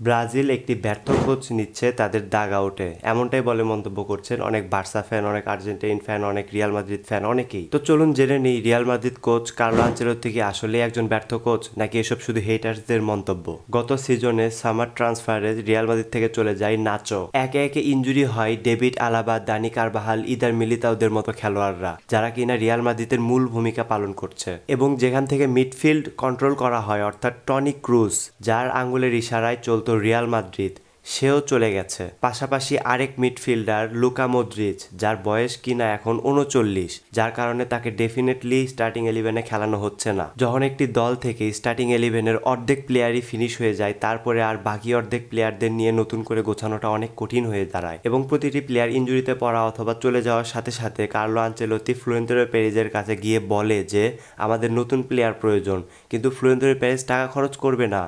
Brazil একটি ব্যর্থ coach নিচ্ছে তাদের ডাগ আউটে, এমনটাই বলে মন্তব্য করছেন অনেক বার্সা ফ্যান, অনেক আর্জেন্টাইন ফ্যান, অনেক রিয়াল মাদ্রিদ ফ্যান, অনেকেই। তো চলুন জেনে নিই Real Madrid coach Carlo Ancelotti কি আসলে একজন ব্যর্থ কোচ, নাকি এসব শুধু হেটার্সদের মন্তব্য। গত সিজনে সামার ট্রান্সফারে রিয়াল মাদ্রিদ থেকে চলে যায় নাচো। একে একে ইনজুরি হয় David Alaba, Dani Carvajal, Eder মিলিতাওদের মতো খেলোয়াড়রা, যারা কিনা রিয়াল মাদ্রিদের মূল ভূমিকা পালন করছে। এবং যেখান থেকে মিডফিল্ড কন্ট্রোল করা হয়, অর্থাৎ টনি ক্রুজ, যার আঙ্গুলের ইশারায় চলতো রিয়াল মাদ্রিদ, সেও চলে গেছে। পাশাপাশি আরেক মিডফিল্ডার লুকা মদ্রিচ, যার বয়স কিনা এখন 39, যার কারণে তাকে ডেফিনেটলি স্টার্টিং 11-এ খেলানো হচ্ছে না। যখন একটি দল থেকে স্টার্টিং 11-এর অর্ধেক প্লেয়ারই ফিনিশ হয়ে যায়, তারপরে আর বাকি অর্ধেক প্লেয়ারদের নিয়ে নতুন করে গোছানোটা অনেক কঠিন হয়ে দাঁড়ায় এবং প্রতিটি প্লেয়ার ইনজুরিতে পড়া অথবা চলে যাওয়ার সাথে সাথে কার্লো আনচেলত্তি ফ্লোরেন্তিনো পেরেজের কাছে গিয়ে বলে যে আমাদের নতুন প্লেয়ার প্রয়োজন, কিন্তু ফ্লোরেন্তিনো পেরেজ টাকা খরচ করবে না।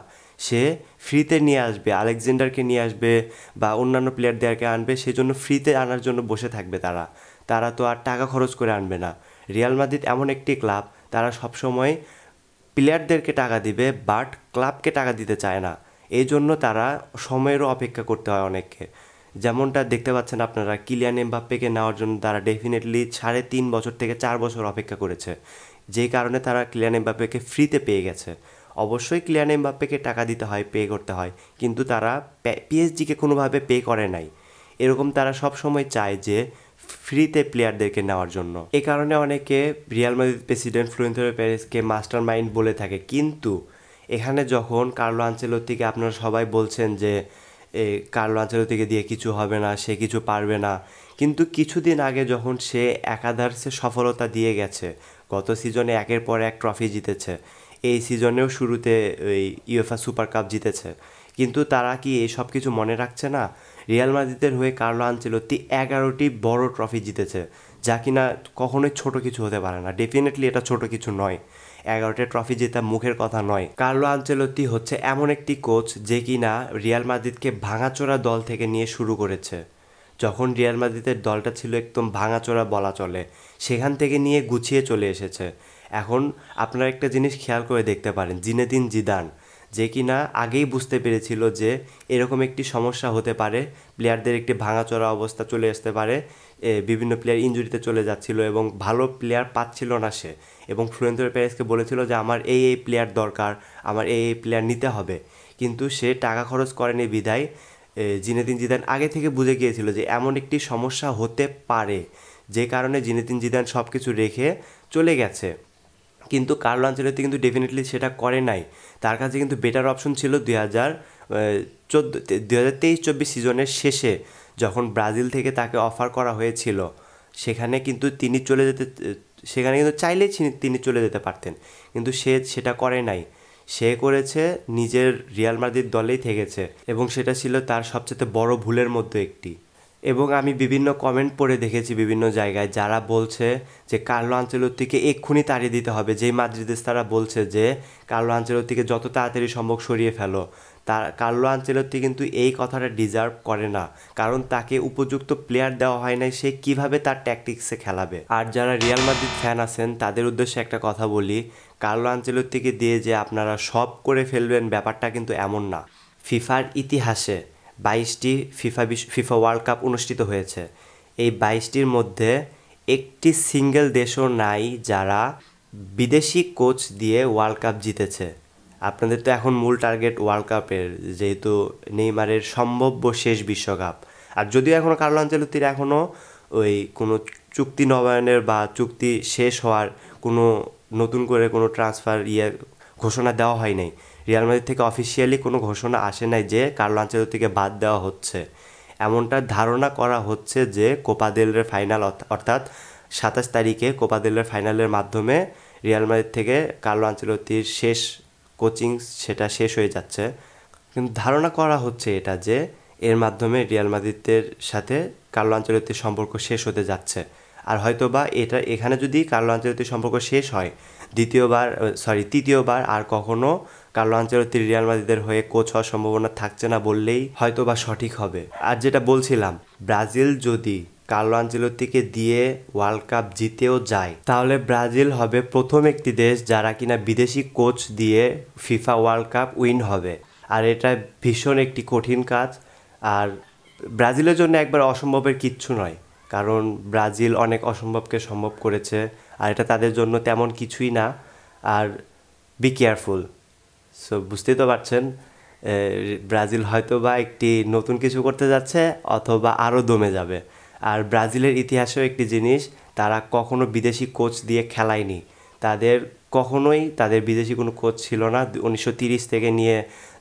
সে ফ্রিতে নিয়ে আসবে, আলেকজান্ডারকে নিয়ে আসবে বা অন্যান্য প্লেয়ারদেরকে আনবে, সেজন্য ফ্রিতে আনার জন্য বসে থাকবে তারা তো আর টাকা খরচ করে আনবে না। রিয়াল মাদ্রিদ এমন একটি ক্লাব, তারা সবসময় প্লেয়ারদেরকে টাকা দিবে বাট ক্লাবকে টাকা দিতে চায় না। এই জন্য তারা সময়েরও অপেক্ষা করতে হয় অনেককে। যেমনটা দেখতে পাচ্ছেন আপনারা, কিলিয়ান এমবাপ্পেকে নেওয়ার জন্য তারা ডেফিনেটলি 3.5 বছর থেকে 4 বছর অপেক্ষা করেছে, যেই কারণে তারা কিলিয়ান এমবাপ্পেকে ফ্রিতে পেয়ে গেছে। অবশ্যই কিলিয়ান এমবাপ্পেকে টাকা দিতে হয়, পে করতে হয়, কিন্তু তারা পিএসজিকে কোনোভাবে পে করে নাই। এরকম তারা সব সময় চায় যে ফ্রিতে প্লেয়ারদেরকে নেওয়ার জন্য। এই কারণে অনেকে রিয়াল মাদ্রিদ প্রেসিডেন্ট ফ্লোরেন্তিনো পেরেজকে মাস্টার মাইন্ড বলে থাকে। কিন্তু এখানে যখন কার্লো আনচেলত্তিকে আপনারা সবাই বলছেন যে কার্লো আনচেলত্তিকে দিয়ে কিছু হবে না, সে কিছু পারবে না, কিন্তু কিছুদিন আগে যখন সে একাধারে সফলতা দিয়ে গেছে, গত সিজনে একের পর এক ট্রফি জিতেছে, এই সিজনেও শুরুতে ওই ইউএফএ সুপার কাপ জিতেছে, কিন্তু তারা কি এই সব কিছু মনে রাখছে না? রিয়াল মাদ্রিদের হয়ে কার্লো আনচেলত্তি 11টি বড় ট্রফি জিতেছে, যা কিনা কখনোই ছোট কিছু হতে পারে না। ডেফিনেটলি এটা ছোট কিছু নয়, 11টা ট্রফি জেতা মুখের কথা নয়। কার্লো আনচেলত্তি হচ্ছে এমন একটি কোচ যে কিনা রিয়াল মাদ্রিদকে ভাঙাচোরা দল থেকে নিয়ে শুরু করেছে। যখন রিয়াল মাদ্রিদের দলটা ছিল একদম ভাঙাচোরা বলা চলে, সেখান থেকে নিয়ে গুছিয়ে চলে এসেছে। এখন আপনারা একটা জিনিস খেয়াল করে দেখতে পারেন, জিনেদিন জিদান, যে কিনা আগেই বুঝতে পেরেছিল যে এরকম একটি সমস্যা হতে পারে, প্লেয়ারদের একটি ভাঙাচোরা অবস্থা চলে আসতে পারে, বিভিন্ন প্লেয়ার ইনজুরিতে চলে যাচ্ছিল এবং ভালো প্লেয়ার পাচ্ছিল না সে, এবং ফ্লোরেন্তিনো পেরেজকে বলেছিল যে আমার এই প্লেয়ার দরকার, আমার এই প্লেয়ার নিতে হবে, কিন্তু সে টাকা খরচ করেনি বিদায় জিনেদিন জিদান আগে থেকে বুঝে গিয়েছিল যে এমন একটি সমস্যা হতে পারে, যে কারণে জিনেদিন জিদান সব কিছু রেখে চলে গেছে। কিন্তু কার্লো আনচেলত্তি কিন্তু ডেফিনেটলি সেটা করে নাই। তার কাছে কিন্তু বেটার অপশন ছিল 2023-24 সিজনের শেষে, যখন ব্রাজিল থেকে তাকে অফার করা হয়েছিল, সেখানে কিন্তু সেখানে কিন্তু চাইলেই তিনি চলে যেতে পারতেন, কিন্তু সে সেটা করে নাই। সে করেছে নিজের রিয়াল মাদ্রিদ দলেই থেকেছে, এবং সেটা ছিল তার সবচেয়ে বড় ভুলের মধ্যে একটি। এবং আমি বিভিন্ন কমেন্ট পড়ে দেখেছি বিভিন্ন জায়গায়, যারা বলছে যে কার্লো আনচেলত্তিকে এক্ষুনি তাড়িয়ে দিতে হবে। যেই মাদ্রিদিস্তারা বলছে যে কার্লো আনচেলত্তিকে যত তাড়াতাড়ি সম্ভব সরিয়ে ফেলো, কার্লো আনচেলত্তি কিন্তু এই কথাটা ডিজার্ভ করে না, কারণ তাকে উপযুক্ত প্লেয়ার দেওয়া হয় নাই, সে কিভাবে তার ট্যাকটিক্সে খেলাবে। আর যারা রিয়াল মাদ্রিদ ফ্যান আছেন তাদের উদ্দেশ্যে একটা কথা বলি, কার্লো আনচেলত্তিকে দিয়ে যে আপনারা সব করে ফেলবেন, ব্যাপারটা কিন্তু এমন না। ফিফার ইতিহাসে 22টি ফিফা ওয়ার্ল্ড কাপ অনুষ্ঠিত হয়েছে। এই 22টির মধ্যে একটি সিঙ্গেল দেশও নাই যারা বিদেশি কোচ দিয়ে ওয়ার্ল্ড কাপ জিতেছে। আপনাদের তো এখন মূল টার্গেট ওয়ার্ল্ড কাপের, যেহেতু নেইমারের সম্ভাব্য শেষ বিশ্বকাপ। আর যদিও এখনও কার্লো আনচেলত্তির এখনও ওই কোনো চুক্তি নবায়নের বা চুক্তি শেষ হওয়ার কোনো নতুন করে কোনো ট্রান্সফার ঘোষণা দেওয়া হয় নাই। রিয়াল মাদ্রিদ থেকে অফিসিয়ালি কোনো ঘোষণা আসে নাই যে কার্লো আনচেলত্তিকে বাদ দেওয়া হচ্ছে। এমনটা ধারণা করা হচ্ছে যে কোপা দেল রে ফাইনাল, অর্থাৎ 27 তারিখে কোপা দেল রে ফাইনালের মাধ্যমে রিয়াল মাদ্রিদ থেকে কার্লো আনচেলত্তির শেষ কোচিং সেটা শেষ হয়ে যাচ্ছে। কিন্তু ধারণা করা হচ্ছে এটা যে এর মাধ্যমে রিয়াল মাদ্রিদের সাথে কার্লো আনচেলত্তির সম্পর্ক শেষ হতে যাচ্ছে। আর হয়তোবা এখানে যদি কার্লো আনচেলত্তির সম্পর্ক শেষ হয়, তৃতীয়বার আর কখনো কার্লো আনচেলত্তির রিয়াল মাদ্রিদের হয়ে কোচ হওয়ার সম্ভাবনা থাকছে না বললেই হয়তোবা সঠিক হবে। আর যেটা বলছিলাম, ব্রাজিল যদি কার্লো আনচেলত্তিকে দিয়ে ওয়ার্ল্ড কাপ জিতেও যায়, তাহলে ব্রাজিল হবে প্রথম একটি দেশ যারা কিনা বিদেশি কোচ দিয়ে ফিফা ওয়ার্ল্ড কাপ উইন হবে। আর এটা ভীষণ একটি কঠিন কাজ। আর ব্রাজিলের জন্য একবার অসম্ভবের কিচ্ছু নয়, কারণ ব্রাজিল অনেক অসম্ভবকে সম্ভব করেছে, আর এটা তাদের জন্য তেমন কিছুই না। আর বি কেয়ারফুল। সো বুঝতেই তো পারছেন, ব্রাজিল হয়তো বা একটি নতুন কিছু করতে যাচ্ছে অথবা আরও দমে যাবে। আর ব্রাজিলের ইতিহাসেও একটি জিনিস, তারা কখনো বিদেশি কোচ দিয়ে খেলায়নি। কখনোই তাদের বিদেশি কোনো কোচ ছিল না। 1930 থেকে নিয়ে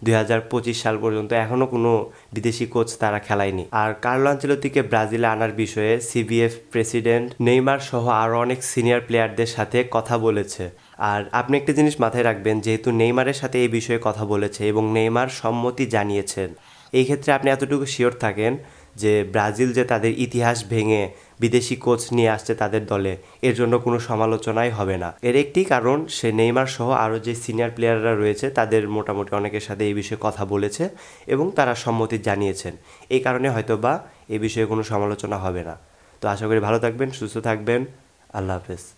2025 সাল পর্যন্ত এখনও কোনো বিদেশি কোচ তারা খেলায়নি। আর কার্লো আনচেলত্তিকে ব্রাজিলে আনার বিষয়ে সিবিএফ প্রেসিডেন্ট নেইমার সহ আরও অনেক সিনিয়র প্লেয়ারদের সাথে কথা বলেছে। আর আপনি একটা জিনিস মাথায় রাখবেন, যেহেতু নেইমারের সাথে এই বিষয়ে কথা বলেছে এবং নেইমার সম্মতি জানিয়েছেন, এই ক্ষেত্রে আপনি এতটুকু শিওর থাকেন যে ব্রাজিল যে তাদের ইতিহাস ভেঙে বিদেশি কোচ নিয়ে আসছে তাদের দলে, এর জন্য কোনো সমালোচনাই হবে না। এর একটি কারণ, সে নেইমার সহ আরও যে সিনিয়র প্লেয়াররা রয়েছে তাদের মোটামুটি অনেকের সাথে এই বিষয়ে কথা বলেছে এবং তারা সম্মতি জানিয়েছেন। এই কারণে হয়তো বা এই বিষয়ে কোনো সমালোচনা হবে না। তো আশা করি ভালো থাকবেন, সুস্থ থাকবেন। আল্লাহ হাফেজ।